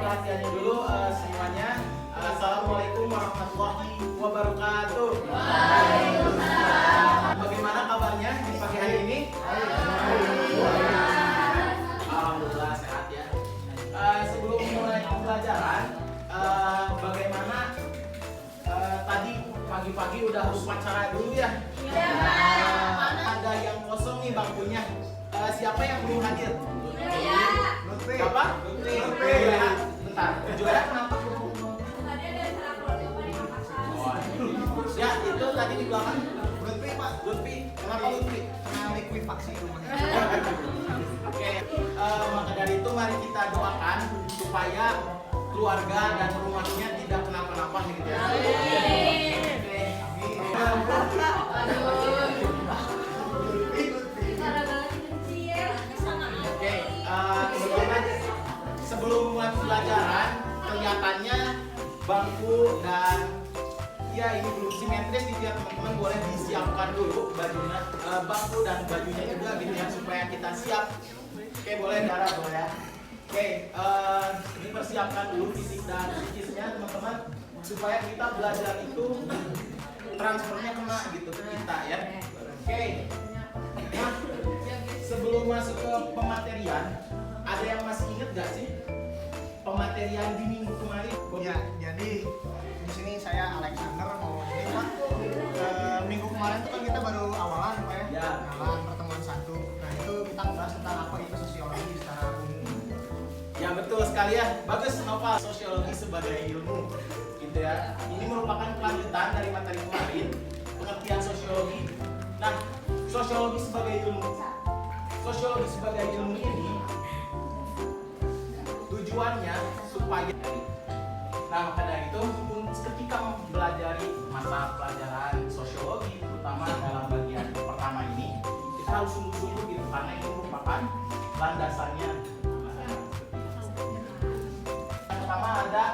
perhatiannya dulu semuanya. Assalamualaikum warahmatullahi wabarakatuh. Waalaikumsalam. Bagaimana kabarnya di pagi hari ini? Alhamdulillah sehat ya. Sebelum mulai pembelajaran, bagaimana tadi pagi-pagi udah upacara dulu ya? Iya. Ada yang kosong nih bangkunya. Siapa yang belum hadir? Iya. Siapa? Lutfi. Bentar. Juara kenapa? Ya, itu tadi di belakang. Lutfi, Pak. Lutfi. Kenapa Lutfi? Karena likuifaksi rumahnya. Oke. Maka dari itu mari kita doakan supaya keluarga dan rumahnya tidak kenapa-napa gitu ya. Oke. Oke, teman-teman, sebelum mulai pembelajaran, kelihatannya bangku dan ya ini belum simetris gitu ya teman-teman, boleh disiapkan dulu bajunya, bangku dan bajunya juga gitu ya supaya kita siap. Oke, boleh darah boleh ya. Oke, dipersiapkan dulu fisik dan psikisnya teman-teman supaya kita belajar itu transfernya kena gitu ke kita ya. Oke. Nah, sebelum masuk ke pematerian, ada yang masih ingat gak sih pematerian di minggu kemarin? Ya, jadi di sini saya Alexander mau ini Pak. Minggu kemarin tuh kan kita baru awalan Pak ya. Ya. Awalan pertemuan 1. Nah, itu kita membahas tentang apa itu sosiologi secara umum. Ya betul sekali ya. Bagus Nova, sosiologi sebagai ilmu gitu ya. Ini merupakan kelanjutan dari materi kemarin, pengertian sosiologi. Nah, sosiologi sebagai ilmu. Sosiologi sebagai ilmu ini tujuannya supaya nah maka dari itu ketika mempelajari mata pelajaran sosiologi terutama dalam bagian pertama ini kita harus sungguh-sungguh gitu karena ini merupakan landasannya. Yang pertama ada,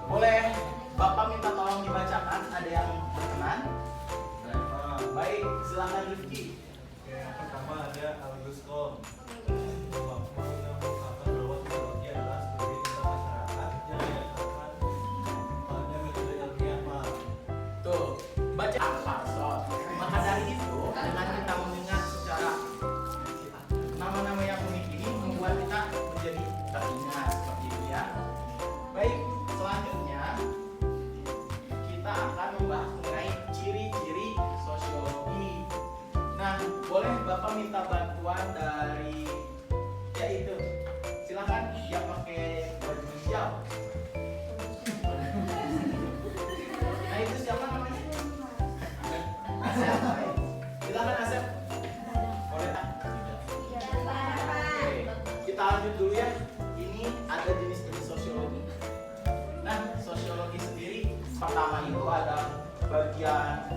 boleh Bapak minta tolong dibacakan, ada yang berkenan? Baik, silakan Rifki. Yang pertama ada Augustus mengungkapkan bahwa psikologi adalah studi tentang masyarakat yang didasarkan pada metode ilmiah. Tuh, baca apa soal. Maka dari itu, dengan kita mengingat secara nama-nama yang unik ini membuat kita menjadi teringat seperti itu ya. Baik, selanjutnya kita akan membahas mengenai ciri-ciri sosiologi. Nah, boleh Bapak minta bantuan dari yaitu silakan yang pakai baju hijau. Nah, itu siapa namanya? Asep. Silakan Asep. Boleh tak? Oke, kita lanjut dulu ya. Ini ada jenis-jenis sosiologi. Nah, sosiologi sendiri pertama itu ada bagian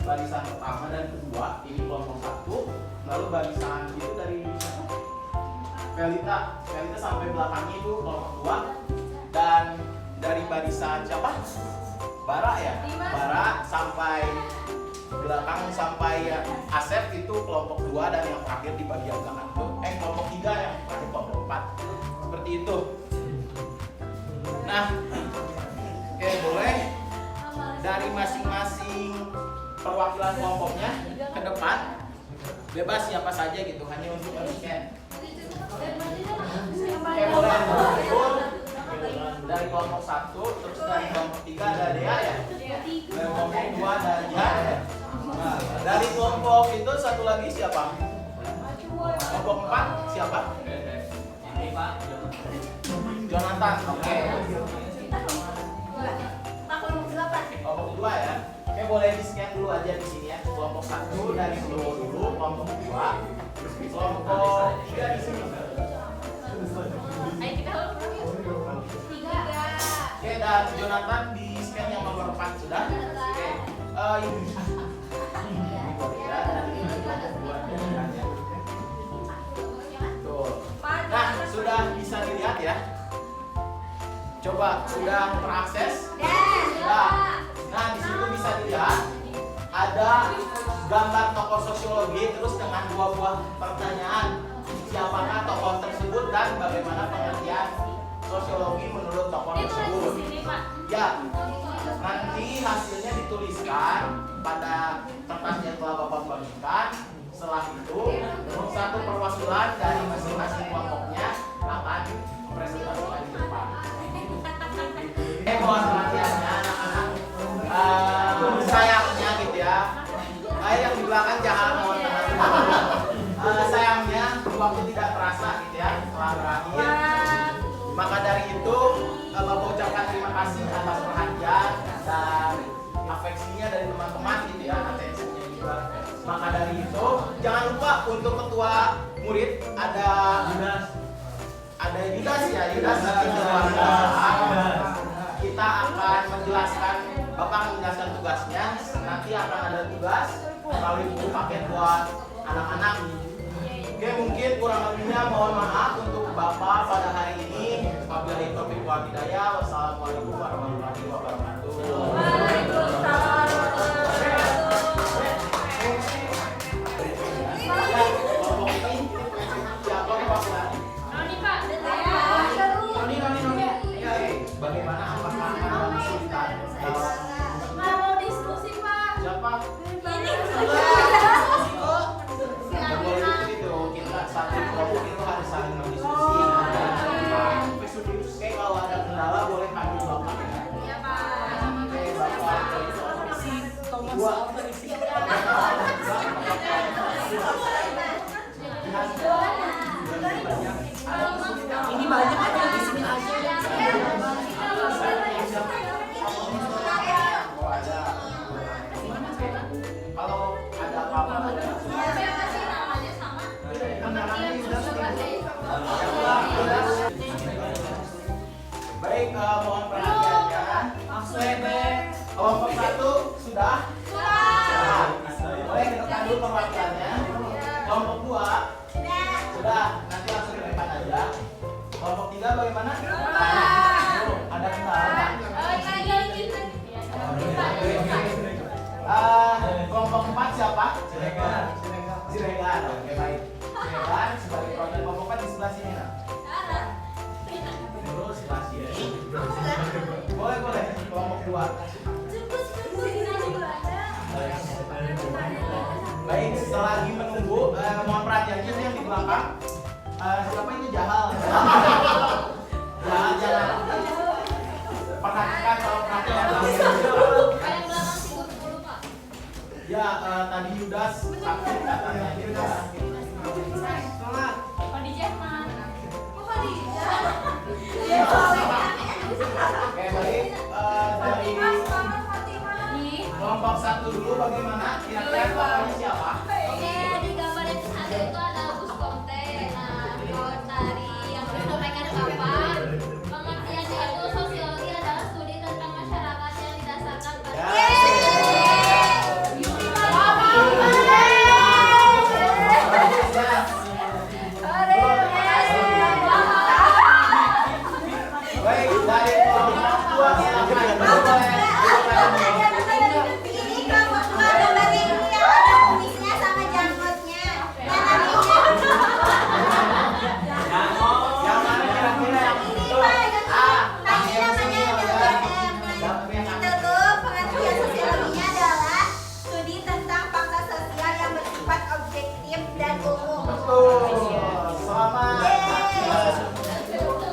barisan pertama dan kedua, ini kelompok 1. Lalu barisan itu dari Velita sampai belakangnya itu kelompok 2. Dan dari barisan siapa? Bara ya? Bara sampai belakang sampai Asep itu kelompok 2 dan yang terakhir di bagian belakang itu kelompok 3 yang terakhir kelompok 4. Seperti itu. Nah, oke, boleh dari masing-masing perwakilan kelompoknya ke depan bebas siapa saja gitu, hanya untuk men-scan. Oke, boleh berkumpul dari kelompok 1, terus dari kelompok 3 ada Dea ya, dari kelompok 2 ada Jan. Nah, dari kelompok itu satu lagi siapa? Kelompok 4 siapa? Ini Pak Jonathan. Oke. Kelompok 2 ya. Oke, boleh di scan dulu aja di sini ya. Kelompok 1 dari dulu, kelompok 2, kelompok 3 di sini. Oke, dan Jonathan di scan yang nomor 4 sudah. Oke. Ini boleh ya. Tuh. Nah, sudah bisa dilihat ya. Coba sudah terakses? Sudah. Nah, di situ bisa dilihat ada gambar tokoh sosiologi terus dengan 2 buah pertanyaan. Siapakah tokoh tersebut dan bagaimana pengertian sosiologi menurut tokoh tersebut. Ya, nanti hasilnya dituliskan pada kertas yang telah Bapak bagikan. Setelah itu, satu perwakilan dari masing-masing kelompoknya akan mempresentasikan di depan. Mohon perhatiannya anak-anak. Sayangnya gitu ya. Yang di belakang jangan mohon tenang. Sayangnya waktu tidak terasa gitu ya, telah berakhir. Maka dari itu Bapak ucapkan terima kasih atas perhatian dan afeksinya dari teman-teman gitu ya, atensinya juga. Maka dari itu jangan lupa untuk ketua murid ada Yudas ya, Yudas kita akan menjelaskan, Bapak akan menjelaskan tugasnya. Nanti akan ada tugas melalui buku paket buat anak-anak. Oke, mungkin kurang lebihnya mohon maaf untuk Bapak pada hari ini. Wabillahi taufiq wal hidayah. Wassalamualaikum warahmatullahi wabarakatuh. Waalaikumsalam. Ya, kelompok ini siapa Pak? Noni. Ya, bagaimana apakah ada kesulitan? Mau diskusi, Pak. Siapa? Ini. Nggak boleh gitu. Kita satu kelompok itu harus saling berdiskusi. Oke, kalau ada kendala boleh panggil Bapak ya. Iya, Pak. Oke, Bapak. Dua. Ini banyak aja di sini aja. Kalau ada apa-apa baik, mohon perhatiannya. Kelompok 1 sudah? Boleh kita dulu perwakilannya. Kelompok 2 sudah, nanti langsung ke depan aja. Kelompok 3 bagaimana? Ada kendala? Kelompok 4 siapa? Siregar. Oke, baik. Siregar sebagai perwakilan kelompok 4 di sebelah sini. Nah. Terus sebelah sini. Boleh. Kelompok 2. Baik, selagi menunggu, mohon perhatiannya yang di belakang. Siapa itu Jahal? Jangan. Perhatikan kalau perhatian. Ya, tadi Yudas sakit katanya. Yudas. Oke, baik. Dari kelompok 1 dulu bagaimana? Kira-kira kelompoknya siapa? Oke, di gambar yang satu itu ada bus konten. Nah, kalau tadi yang disampaikan Bapak, pengertiannya itu sosiologi adalah studi tentang masyarakat yang didasarkan pada Baik, dari kelompok 2 silakan. Yang mana kira-kira yang betul? Panggil sini ya. Itu tuh pengertian sosiologinya adalah studi tentang fakta sosial yang bersifat objektif dan umum. Betul. Selamat.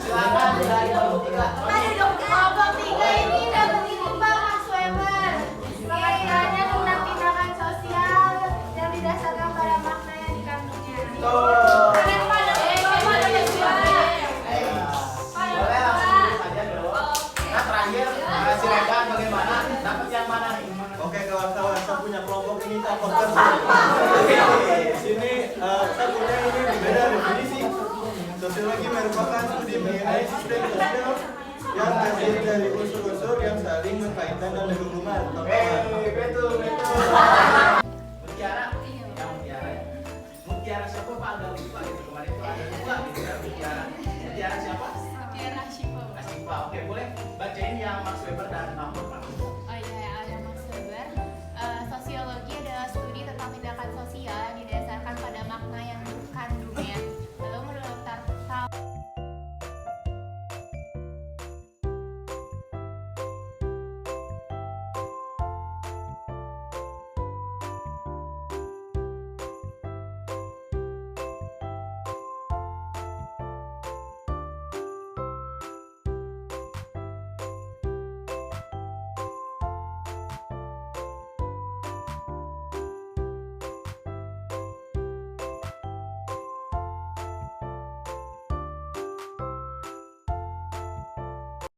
Silakan dari kelompok 3. Kelompok 3 ini dapat diubah Mas Weber. Pengertiannya tentang tindakan sosial yang didasarkan pada makna yang dikandungnya. Betul. Boleh langsung saja dulu. Nah, terakhir si Regan bagaimana? Dapat yang mana nih? Oke kawan-kawan, saya punya kelompok ini kelompok sini saya punya ini berbeda definisi. Sosiologi merupakan studi mengenai sistem sosial yang terdiri dari unsur-unsur yang saling berkaitan dan berhubungan. Betul. Mutiara, yang Mutiara ya. Mutiara siapa Pak? Agak lupa gitu kemarin itu ada dua gitu ya Mutiara.